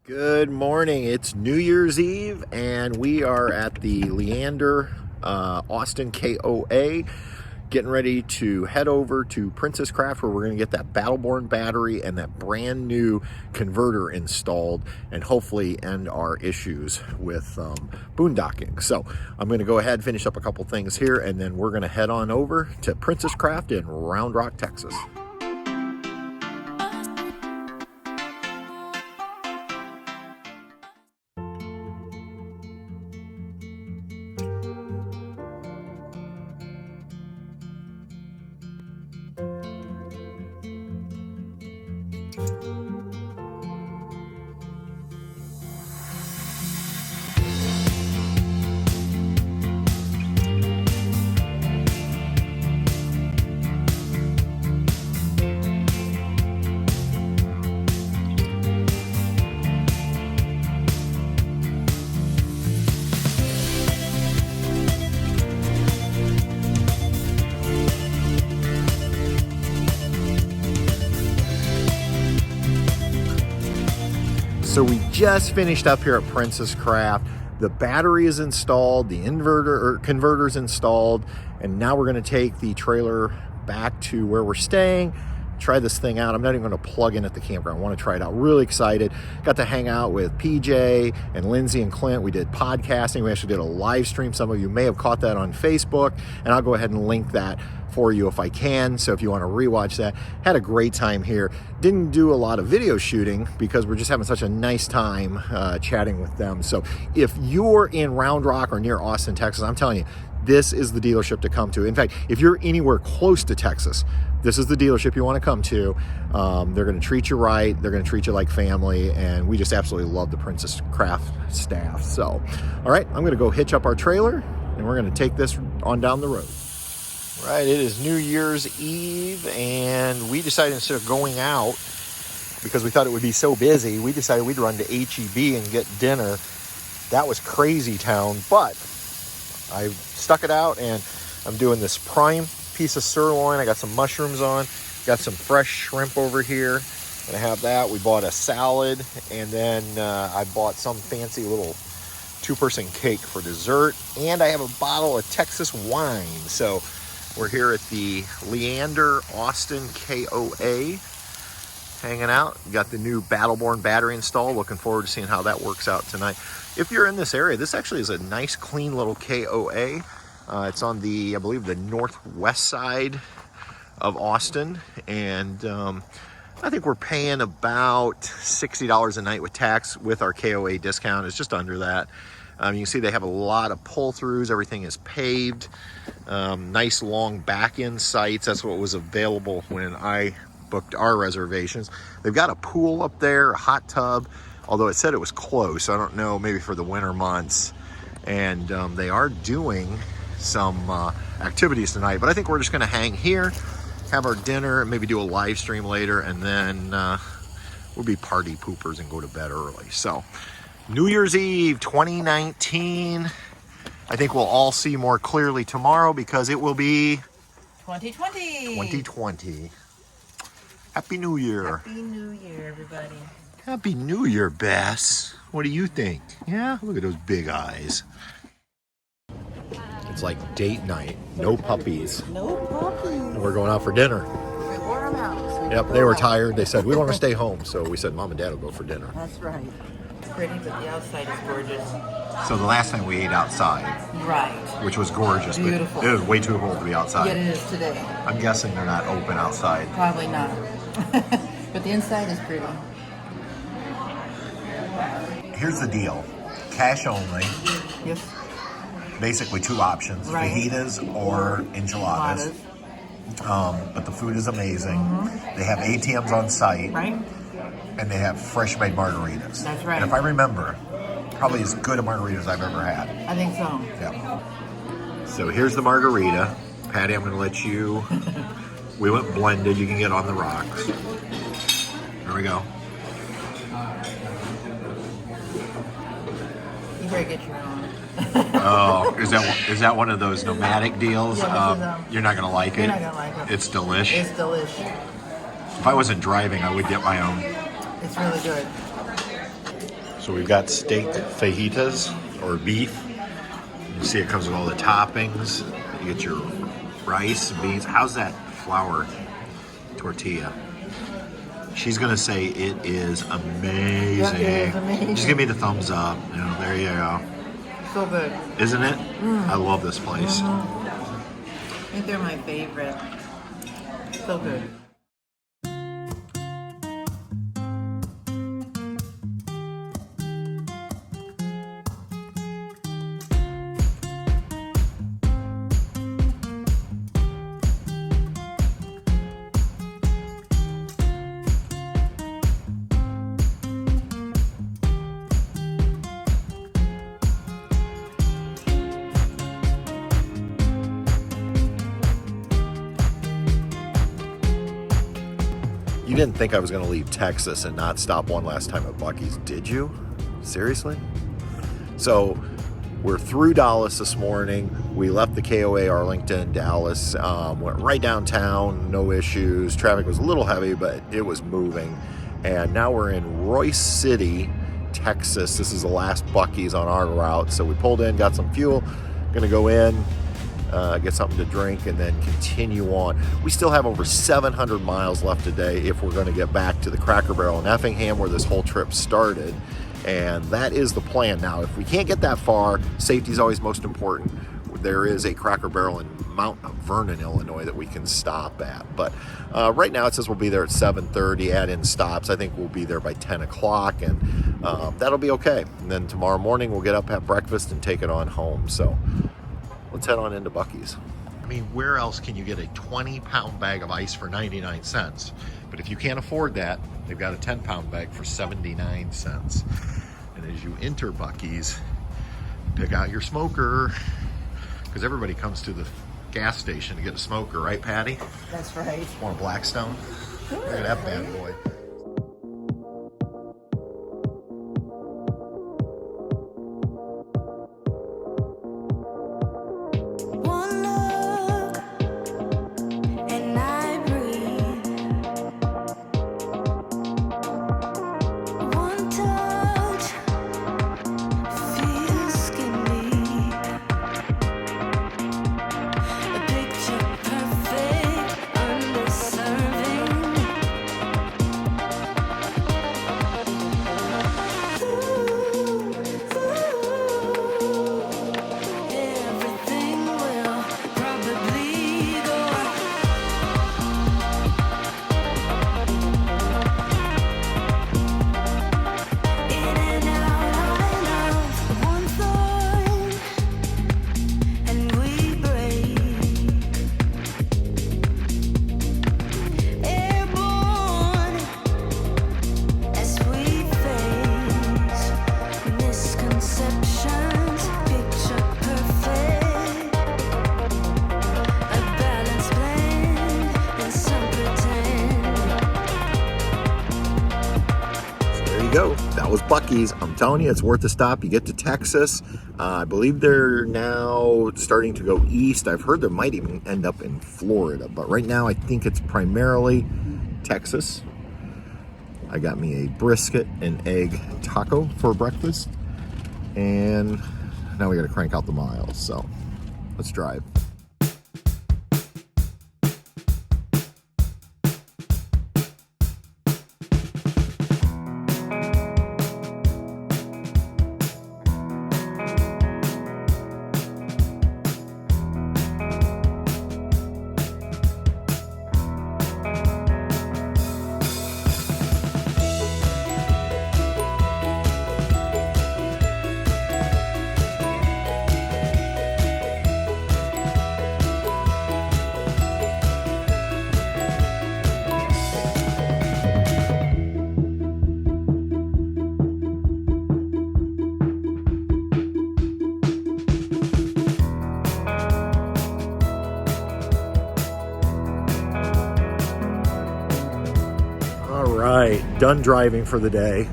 Good morning. It's New Year's Eve and we are at the Leander Austin KOA getting ready to head over to Princess Craft where we're going to get that Battleborn battery and that brand new converter installed and hopefully end our issues with boondocking. So I'm going to go ahead and finish up a couple things here and then we're going to head on over to Princess Craft in Round Rock, Texas. So we just finished up here at Princess Craft. The battery is installed, the converter's installed, and now we're going to take the trailer back to where we're staying, try this thing out. I'm not even going to plug in at the campground. I want to try it out. Really excited. Got to hang out with PJ and Lindsay and Clint. We did podcasting. We actually did a live stream. Some of you may have caught that on Facebook, and I'll go ahead and link that for you if I can. So if you want to rewatch that, had a great time here. Didn't do a lot of video shooting because we're just having such a nice time chatting with them. So if you're in Round Rock or near Austin, Texas, I'm telling you, this is the dealership to come to. In fact, if you're anywhere close to Texas, this is the dealership you want to come to. They're going to treat you right. They're going to treat you like family. And we just absolutely love the Princess Craft staff. So, all right, I'm going to go hitch up our trailer and we're going to take this on down the road. Right, it is New Year's Eve and we decided instead of going out, because we thought it would be so busy, we decided we'd run to HEB and get dinner. That was crazy town, but I stuck it out and I'm doing this prime piece of sirloin. I got some mushrooms on, got some fresh shrimp over here. Gonna have that. We bought a salad and then I bought some fancy little two-person cake for dessert, and I have a bottle of Texas wine. So we're here at the Leander Austin KOA hanging out. Got the new Battleborn battery installed. Looking forward to seeing how that works out tonight. If you're in this area, this actually is a nice clean little KOA. It's on the, I believe, the northwest side of Austin, and I think we're paying about $60 a night with tax with our KOA discount. It's just under that. You can see they have a lot of pull-throughs. Everything is paved. Nice long back-end sites. That's what was available when I booked our reservations. They've got a pool up there, a hot tub, although it said it was closed. So I don't know, maybe for the winter months. And they are doing some activities tonight, but I think we're just going to hang here, have our dinner, and maybe do a live stream later, and then we'll be party poopers and go to bed early. So New Year's Eve 2019. I think we'll all see more clearly tomorrow because it will be 2020. 2020. Happy New Year. Happy New Year, everybody. Happy New Year, Bess. What do you think? Yeah, look at those big eyes. It's like date night. No puppies. No puppies. We're going out for dinner. We wore them out. So Yep, they were tired. They said, we want to stay home. So we said, Mom and Dad will go for dinner. That's right. It's pretty, but the outside is gorgeous. So the last time we ate outside, Right. which was gorgeous, Beautiful. but it was way too cold to be outside. Yeah, it is today. I'm guessing they're not open outside. Probably not. But the inside is pretty. Here's the deal. Cash only. Yes. Basically two options, Right. fajitas or enchiladas. But the food is amazing. Mm-hmm. They have ATMs on site. Right? And they have fresh made margaritas. That's right. And if I remember, probably as good a margaritas I've ever had. I think so. Yeah. So here's the margarita. Patty, I'm going to let you. We went blended. You can get on the rocks. There we go. You better get your own. Oh, is that one of those nomadic deals? Yeah, you're not gonna like it. You're not gonna like it. It's delish. It's delish. If I wasn't driving, I would get my own. It's really good. So we've got steak fajitas, or beef. You see it comes with all the toppings. You get your rice, beans. How's that flour tortilla? She's gonna say it is amazing. Yeah, it is amazing. Just give me the thumbs up. You know, there you go. So good. Isn't it? I love this place. I think they're my favorite. So good. You didn't think I was going to leave Texas and not stop one last time at Buc-ee's, did you? Seriously? So we're through Dallas this morning. We left the KOA Arlington, Dallas, went right downtown, no issues. Traffic was a little heavy, but it was moving. And now we're in Royce City, Texas. This is the last Buc-ee's on our route. So we pulled in, got some fuel, gonna go in, get something to drink, and then continue on. We still have over 700 miles left today if we're going to get back to the Cracker Barrel in Effingham where this whole trip started, and that is the plan. Now, if we can't get that far, safety is always most important. There is a Cracker Barrel in Mount Vernon, Illinois that we can stop at, but right now it says we'll be there at 7:30, add in stops. I think we'll be there by 10 o'clock, and that'll be okay. And then tomorrow morning we'll get up, have breakfast, and take it on home. So let's head on into Buc-ee's. I mean, where else can you get a 20-pound bag of ice for 99 cents? But if you can't afford that, they've got a 10-pound bag for 79 cents. And as you enter Buc-ee's, pick out your smoker, because everybody comes to the gas station to get a smoker, right, Patty? That's right. Want a Blackstone? Look at that bad boy. Go. That was Buc-ee's. I'm telling you, it's worth a stop. You get to Texas. I believe they're now starting to go east. I've heard they might even end up in Florida, but right now I think it's primarily Texas. I got me a brisket and egg taco for breakfast, and now we got to crank out the miles. So let's drive. Right, done driving for the day.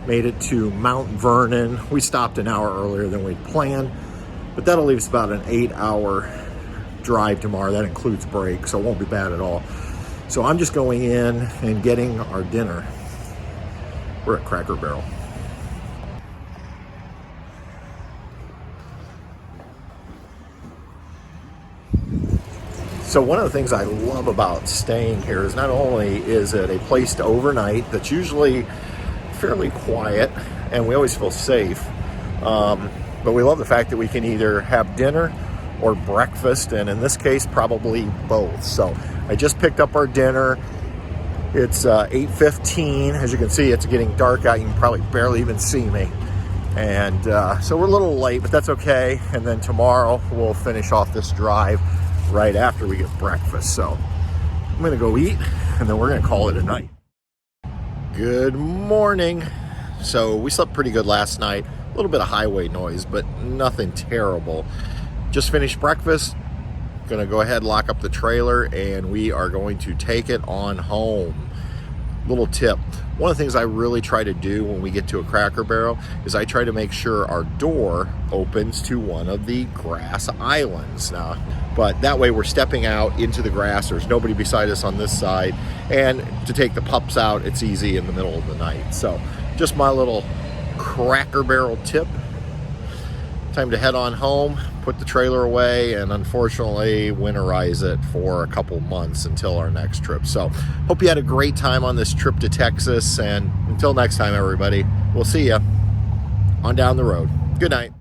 Made it to Mount Vernon. We stopped an hour earlier than we'd planned, but that'll leave us about an 8-hour drive tomorrow. That includes break, so it won't be bad at all. So I'm just going in and getting our dinner. We're at Cracker Barrel. So one of the things I love about staying here is not only is it a place to overnight that's usually fairly quiet and we always feel safe, but we love the fact that we can either have dinner or breakfast, and in this case probably both. So I just picked up our dinner. It's 8:15. As you can see, it's getting dark out. You can probably barely even see me, and so we're a little late, but that's okay. And then tomorrow we'll finish off this drive right after we get breakfast. So I'm gonna go eat and then we're gonna call it a night. Good morning. So we slept pretty good last night. A little bit of highway noise, but nothing terrible. Just finished breakfast. Gonna go ahead, lock up the trailer, and we are going to take it on home. Little tip. One of the things I really try to do when we get to a Cracker Barrel is I try to make sure our door opens to one of the grass islands. Now, but that way we're stepping out into the grass. There's nobody beside us on this side. And to take the pups out, it's easy in the middle of the night. So just my little Cracker Barrel tip. Time to head on home, put the trailer away, and unfortunately winterize it for a couple months until our next trip. So hope you had a great time on this trip to Texas, and until next time, everybody, we'll see you on down the road. Good night.